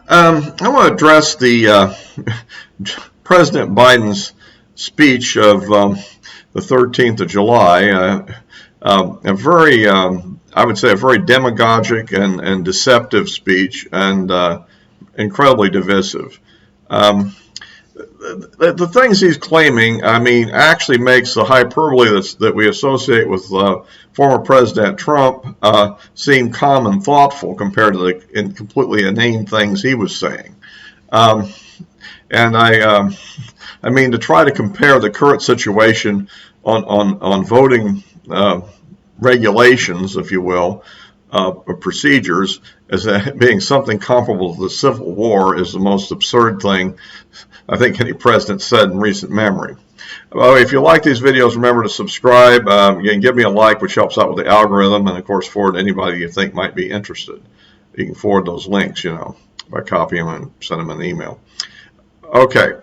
I want to address the President Biden's speech of the 13th of July. A very, I would say, a very demagogic and deceptive speech, and incredibly divisive. The things he's claiming, I mean, actually makes the hyperbole that we associate with former President Trump seem calm and thoughtful compared to the completely inane things he was saying. And I mean, to try to compare the current situation on voting regulations, if you will, or procedures, as being something comparable to the Civil War is the most absurd thing I think any president said in recent memory. Well, if you like these videos, remember to subscribe. You can give me a like, which helps out with the algorithm, and of course forward to anybody you think might be interested. You can forward those links, by copying them and send them an email. Okay.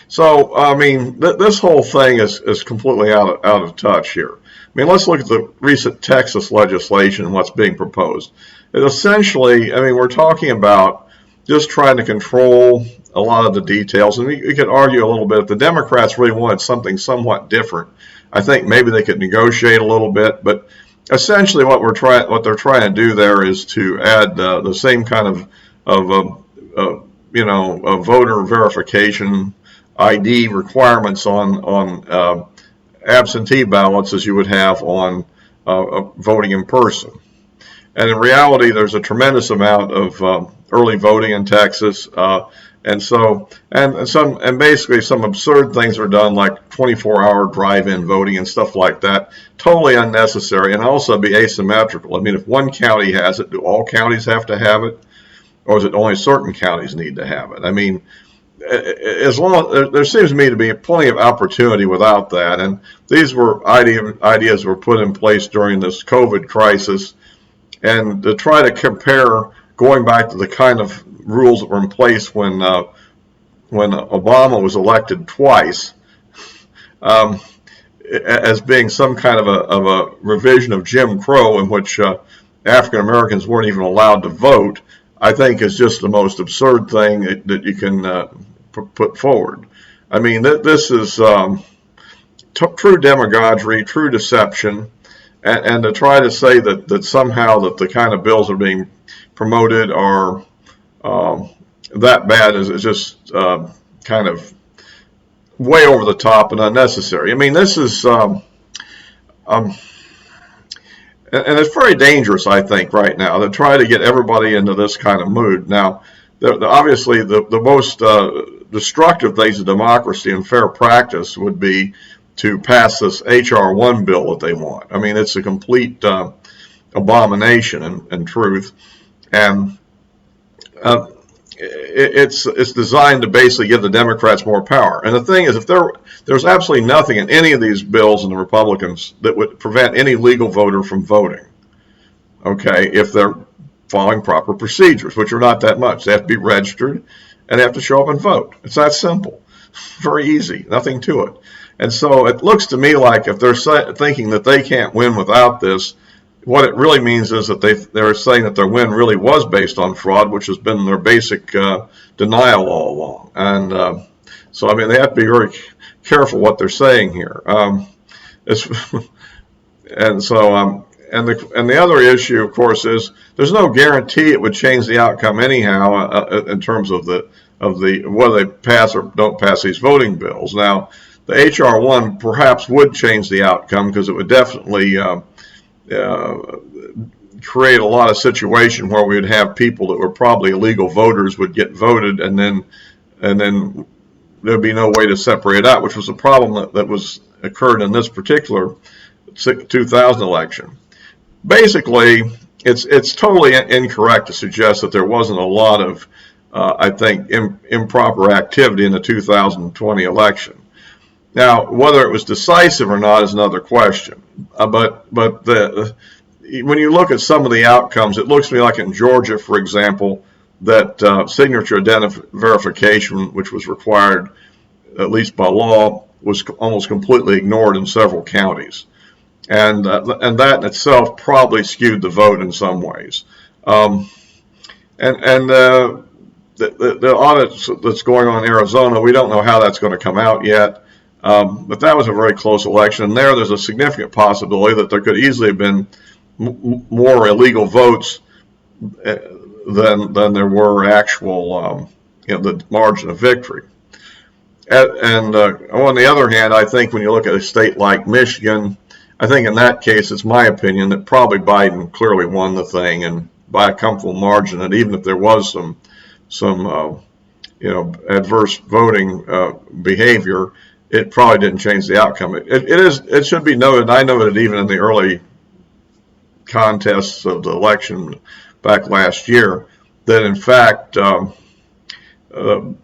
So, I mean, this whole thing is completely out of touch here. I mean, let's look at the recent Texas legislation and what's being proposed. It essentially, I mean, we're talking about just trying to control a lot of the details, and we could argue a little bit if the Democrats really wanted something somewhat different. I think maybe they could negotiate a little bit, but essentially what they're trying to do there is to add the same kind of voter verification ID requirements on absentee ballots as you would have on voting in person. And in reality, there's a tremendous amount of early voting in Texas, and basically some absurd things are done, like 24-hour drive-in voting and stuff like that. Totally unnecessary, and also be asymmetrical. I mean, if one county has it, do all counties have to have it, or is it only certain counties need to have it? I mean, as long there seems to me to be plenty of opportunity without that, and these were ideas were put in place during this COVID crisis, and to try to compare going back to the kind of rules that were in place when Obama was elected twice, as being some kind of a revision of Jim Crow in which African Americans weren't even allowed to vote, I think is just the most absurd thing that you can put forward. I mean, this is true demagoguery, true deception, and to try to say that somehow that the kind of bills that are being promoted are that bad is just kind of way over the top and unnecessary. I mean, this is and it's very dangerous, I think, right now to try to get everybody into this kind of mood. Now, obviously, the most destructive things of democracy and fair practice would be to pass this H.R. 1 bill that they want. I mean, it's a complete abomination in truth, and it's designed to basically give the Democrats more power. And the thing is, if there's absolutely nothing in any of these bills in the Republicans that would prevent any legal voter from voting, okay, if they're following proper procedures, which are not that much. They have to be registered, and they have to show up and vote. It's that simple. Very easy, nothing to it. And so it looks to me like if they're thinking that they can't win without this, what it really means is that they're saying that their win really was based on fraud, which has been their basic denial all along. And so, I mean, they have to be very careful what they're saying here. And the other issue, of course, is there's no guarantee it would change the outcome anyhow in terms of whether they pass or don't pass these voting bills. Now, the H.R. 1 perhaps would change the outcome because it would definitely create a lot of situation where we would have people that were probably illegal voters would get voted, and then there'd be no way to separate out, which was a problem that was occurred in this particular 2000 election. Basically, it's totally incorrect to suggest that there wasn't a lot of, I think, improper activity in the 2020 election. Now, whether it was decisive or not is another question. But when you look at some of the outcomes, it looks to me like in Georgia, for example, that signature verification, which was required at least by law, was almost completely ignored in several counties. And that in itself probably skewed the vote in some ways. And And the audit that's going on in Arizona, we don't know how that's going to come out yet. But that was a very close election. And there's a significant possibility that there could easily have been more illegal votes than there were actual, the margin of victory. And on the other hand, I think when you look at a state like Michigan, I think in that case, it's my opinion that probably Biden clearly won the thing, and by a comfortable margin. And even if there was some adverse voting behavior, it probably didn't change the outcome. It should be noted, and I noted even in the early contests of the election back last year, that in fact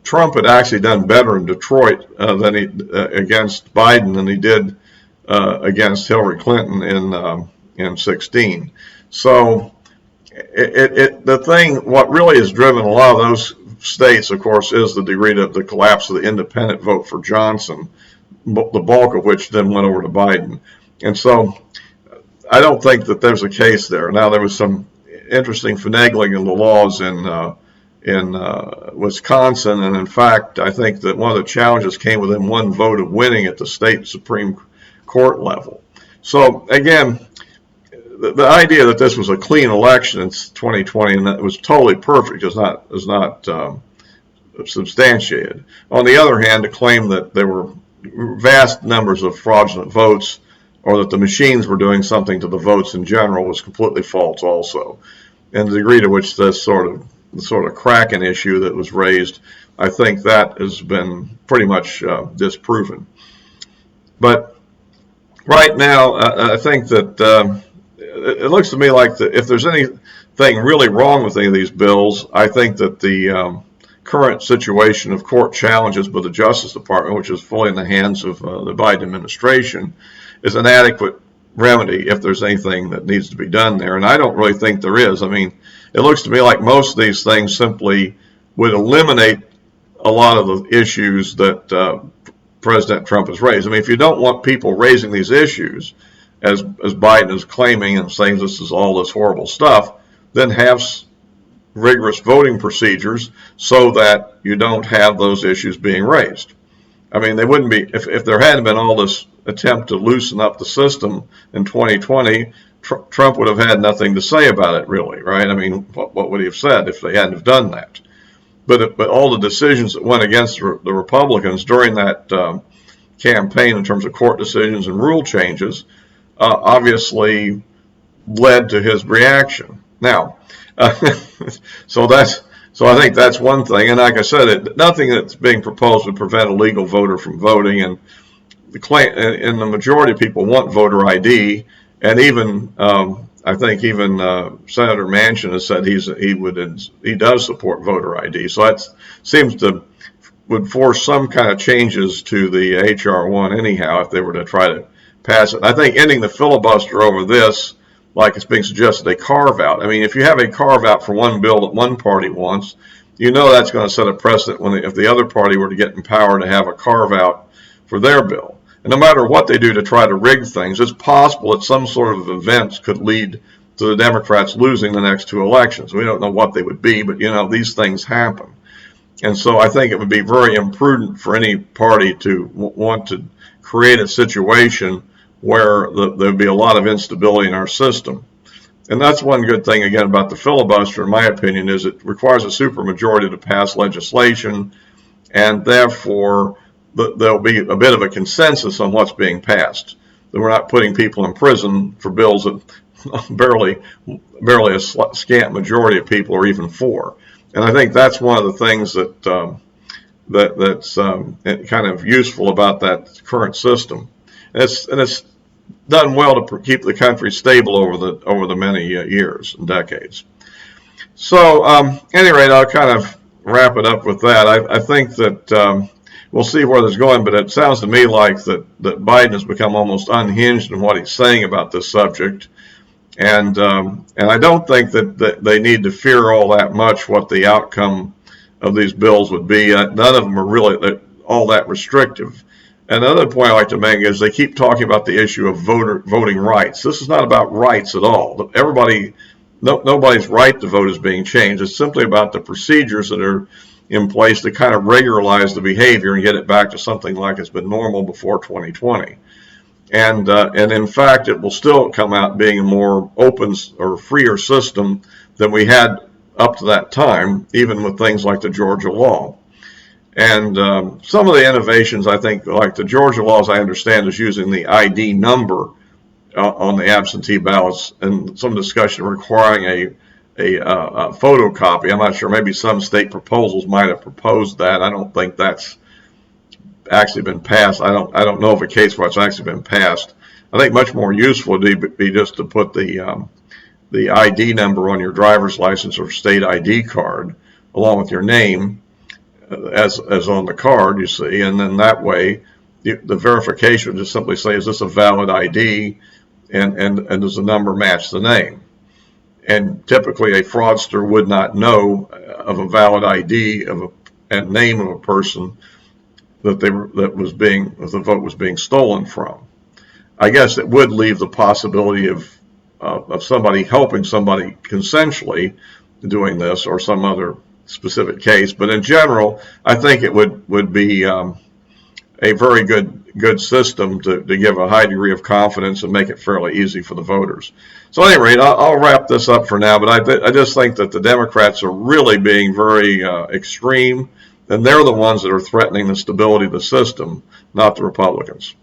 Trump had actually done better in Detroit against Biden than he did against Hillary Clinton in 2016. So what really has driven a lot of those states, of course, is the degree of the collapse of the independent vote for Johnson, the bulk of which then went over to Biden. And so I don't think that there's a case there. Now, there was some interesting finagling in the laws in Wisconsin, and in fact, I think that one of the challenges came within one vote of winning at the state Supreme Court level. So again, the idea that this was a clean election in 2020 and that it was totally perfect is not substantiated. On the other hand, to claim that there were vast numbers of fraudulent votes or that the machines were doing something to the votes in general was completely false also. And the degree to which this sort of Kraken issue that was raised, I think that has been pretty much disproven. But right now, I think that it looks to me like if there's anything really wrong with any of these bills, I think that the current situation of court challenges by the Justice Department, which is fully in the hands of the Biden administration, is an adequate remedy if there's anything that needs to be done there. And I don't really think there is. I mean, it looks to me like most of these things simply would eliminate a lot of the issues that President Trump has raised. I mean, if you don't want people raising these issues, as Biden is claiming and saying this is all this horrible stuff, then have rigorous voting procedures so that you don't have those issues being raised. I mean, they wouldn't be, if there hadn't been all this attempt to loosen up the system in 2020, Trump would have had nothing to say about it, really, right? I mean, what would he have said if they hadn't have done that? But all the decisions that went against the Republicans during that campaign in terms of court decisions and rule changes obviously led to his reaction. Now, so I think that's one thing. And like I said, nothing that's being proposed would prevent a legal voter from voting. And the majority of people want voter ID. And even I think even Senator Manchin has said he does support voter ID. So that would force some kind of changes to the HR 1 anyhow if they were to try to pass it. I think ending the filibuster over this, like it's being suggested, a carve out. I mean, if you have a carve out for one bill that one party wants, you know that's going to set a precedent if the other party were to get in power to have a carve out for their bill. And no matter what they do to try to rig things, it's possible that some sort of events could lead to the Democrats losing the next two elections. We don't know what they would be, but these things happen. And so I think it would be very imprudent for any party to want to create a situation where there'd be a lot of instability in our system. And that's one good thing, again, about the filibuster, in my opinion, is it requires a supermajority to pass legislation, and therefore there'll be a bit of a consensus on what's being passed. That we're not putting people in prison for bills that barely a scant majority of people are even for. And I think that's one of the things that's kind of useful about that current system. And it's done well to keep the country stable over the many years and decades. So, at any rate, I'll kind of wrap it up with that. I think that we'll see where this is going, but it sounds to me like that Biden has become almost unhinged in what he's saying about this subject. And I don't think that they need to fear all that much what the outcome of these bills would be. None of them are really all that restrictive. And another point I like to make is they keep talking about the issue of voting rights. This is not about rights at all. Everybody nobody's right to vote is being changed. It's simply about the procedures that are in place to kind of regularize the behavior and get it back to something like it's been normal before 2020. And in fact, it will still come out being a more open or freer system than we had up to that time, even with things like the Georgia law. And some of the innovations, I think, like the Georgia law, as I understand, is using the ID number on the absentee ballots, and some discussion requiring a photocopy. I'm not sure. Maybe some state proposals might have proposed that. I don't think that's actually been passed. I don't know of a case where it's actually been passed. I think much more useful would be just to put the ID number on your driver's license or state ID card along with your name as on the card, you see, and then that way the verification would just simply say, is this a valid ID, and does the number match the name? And typically a fraudster would not know of a valid ID and name of a person that the vote was being stolen from. I guess it would leave the possibility of somebody helping somebody consensually doing this or some other specific case, but in general, I think it would be a very good system to give a high degree of confidence and make it fairly easy for the voters. So at any rate, I'll wrap this up for now, but I just think that the Democrats are really being very extreme, and they're the ones that are threatening the stability of the system, not the Republicans.